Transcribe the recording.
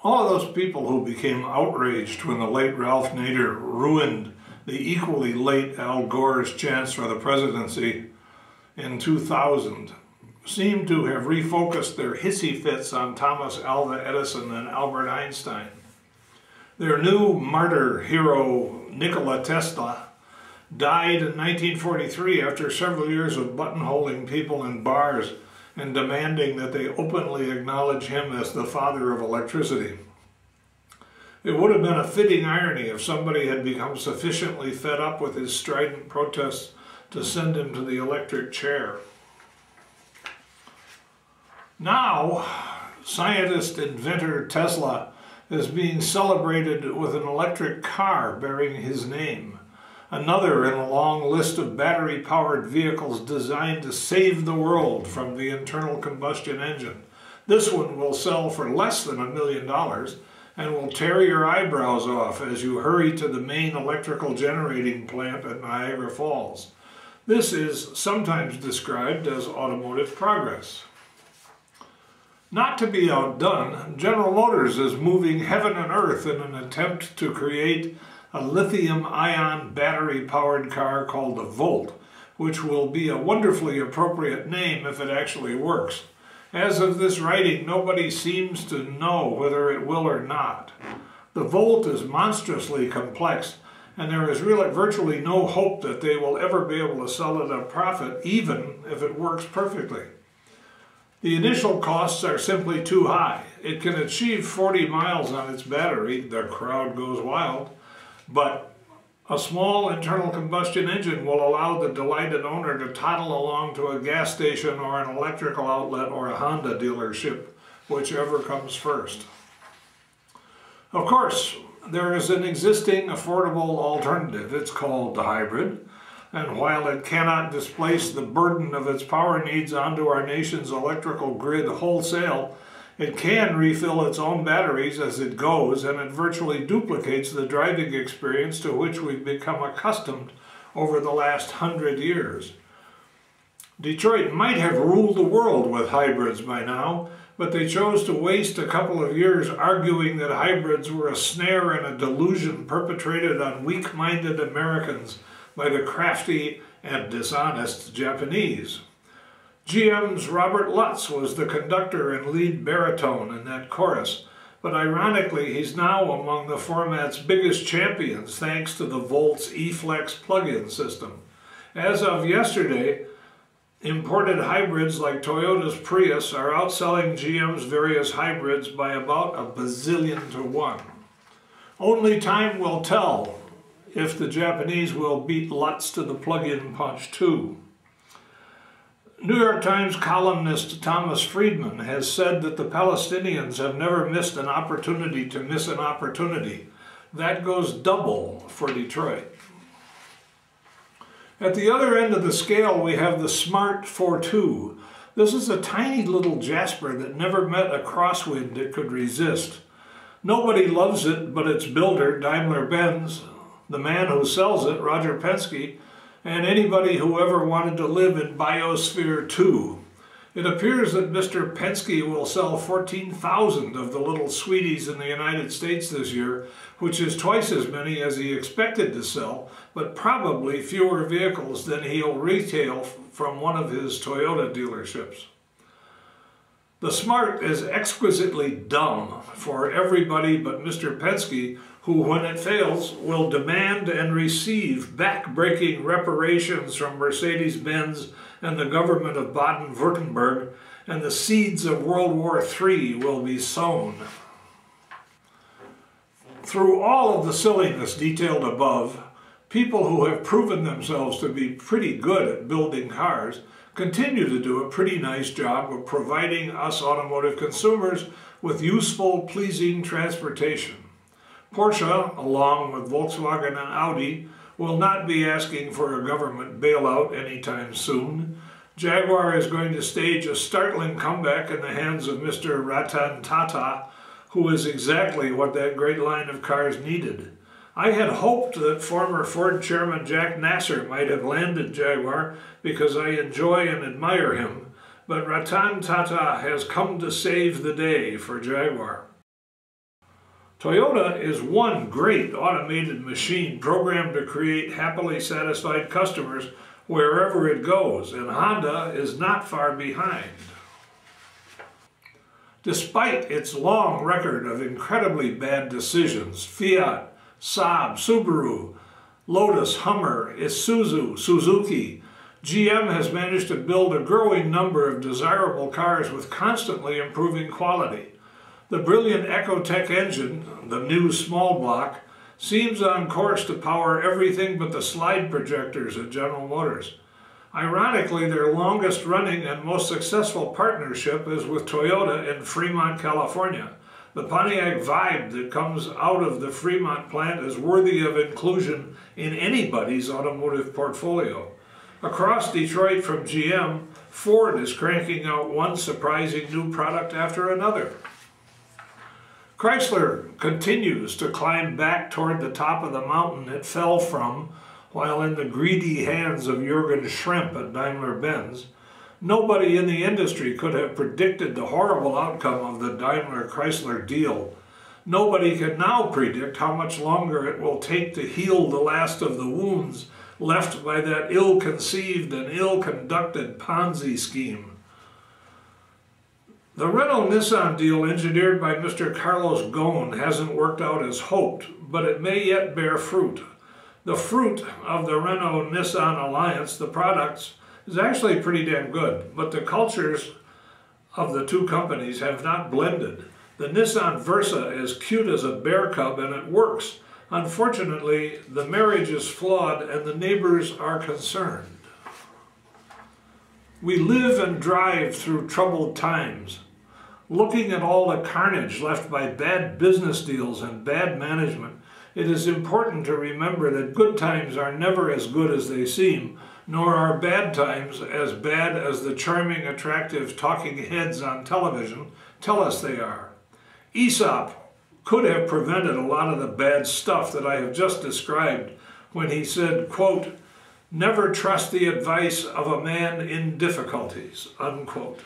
All of those people who became outraged when the late Ralph Nader ruined the equally late Al Gore's chance for the presidency in 2000 seem to have refocused their hissy fits on Thomas Alva Edison and Albert Einstein. Their new martyr hero, Nikola Tesla, died in 1943 after several years of buttonholing people in bars and demanding that they openly acknowledge him as the father of electricity. It would have been a fitting irony if somebody had become sufficiently fed up with his strident protests to send him to the electric chair. Now, scientist inventor Tesla is being celebrated with an electric car bearing his name, another in a long list of battery-powered vehicles designed to save the world from the internal combustion engine. This one will sell for less than $1 million and will tear your eyebrows off as you hurry to the main electrical generating plant at Niagara Falls. This is sometimes described as automotive progress. Not to be outdone, General Motors is moving heaven and earth in an attempt to create a lithium-ion battery-powered car called the Volt, which will be a wonderfully appropriate name if it actually works. As of this writing, nobody seems to know whether it will or not. The Volt is monstrously complex, and there is really virtually no hope that they will ever be able to sell at a profit, even if it works perfectly. The initial costs are simply too high. It can achieve 40 miles on its battery, the crowd goes wild, but a small internal combustion engine will allow the delighted owner to toddle along to a gas station or an electrical outlet or a Honda dealership, whichever comes first. Of course, there is an existing affordable alternative. It's called the hybrid. And while it cannot displace the burden of its power needs onto our nation's electrical grid wholesale, it can refill its own batteries as it goes, and it virtually duplicates the driving experience to which we've become accustomed over the last 100 years. Detroit might have ruled the world with hybrids by now, but they chose to waste a couple of years arguing that hybrids were a snare and a delusion perpetrated on weak-minded Americans by the crafty and dishonest Japanese. GM's Robert Lutz was the conductor and lead baritone in that chorus, but ironically he's now among the format's biggest champions thanks to the Volt's E-Flex plug-in system. As of yesterday, imported hybrids like Toyota's Prius are outselling GM's various hybrids by about 1 bazillion to 1. Only time will tell if the Japanese will beat Lutz to the plug-in punch too. New York Times columnist Thomas Friedman has said that the Palestinians have never missed an opportunity to miss an opportunity. That goes double for Detroit. At the other end of the scale, we have the smart ForTwo. This is a tiny little Jasper that never met a crosswind it could resist. Nobody loves it but its builder, Daimler-Benz, the man who sells it, Roger Penske, and anybody who ever wanted to live in Biosphere 2. It appears that Mr. Penske will sell 14,000 of the little sweeties in the United States this year, which is twice as many as he expected to sell, but probably fewer vehicles than he'll retail from one of his Toyota dealerships. The Smart is exquisitely dumb for everybody but Mr. Penske, who, when it fails, will demand and receive back-breaking reparations from Mercedes-Benz and the government of Baden-Württemberg, and the seeds of World War III will be sown. Through all of the silliness detailed above, people who have proven themselves to be pretty good at building cars continue to do a pretty nice job of providing us automotive consumers with useful, pleasing transportation. Porsche, along with Volkswagen and Audi, will not be asking for a government bailout anytime soon. Jaguar is going to stage a startling comeback in the hands of Mr. Ratan Tata, who is exactly what that great line of cars needed. I had hoped that former Ford chairman Jack Nasser might have landed Jaguar because I enjoy and admire him, but Ratan Tata has come to save the day for Jaguar. Toyota is one great automated machine programmed to create happily satisfied customers wherever it goes, and Honda is not far behind. Despite its long record of incredibly bad decisions, Fiat, Saab, Subaru, Lotus, Hummer, Isuzu, Suzuki, GM has managed to build a growing number of desirable cars with constantly improving quality. The brilliant Ecotec engine, the new small block, seems on course to power everything but the slide projectors at General Motors. Ironically, their longest running and most successful partnership is with Toyota in Fremont, California. The Pontiac vibe that comes out of the Fremont plant is worthy of inclusion in anybody's automotive portfolio. Across Detroit from GM, Ford is cranking out one surprising new product after another. Chrysler continues to climb back toward the top of the mountain it fell from while in the greedy hands of Jürgen Schrempp at Daimler-Benz. Nobody in the industry could have predicted the horrible outcome of the Daimler-Chrysler deal. Nobody can now predict how much longer it will take to heal the last of the wounds left by that ill-conceived and ill-conducted Ponzi scheme. The Renault-Nissan deal engineered by Mr. Carlos Ghosn hasn't worked out as hoped, but it may yet bear fruit. The fruit of the Renault-Nissan alliance, the products, is actually pretty damn good, but the cultures of the two companies have not blended. The Nissan Versa is cute as a bear cub and it works. Unfortunately, the marriage is flawed and the neighbors are concerned. We live and drive through troubled times. Looking at all the carnage left by bad business deals and bad management, it is important to remember that good times are never as good as they seem, nor are bad times as bad as the charming, attractive talking heads on television tell us they are. Aesop could have prevented a lot of the bad stuff that I have just described when he said, quote, "Never trust the advice of a man in difficulties," unquote.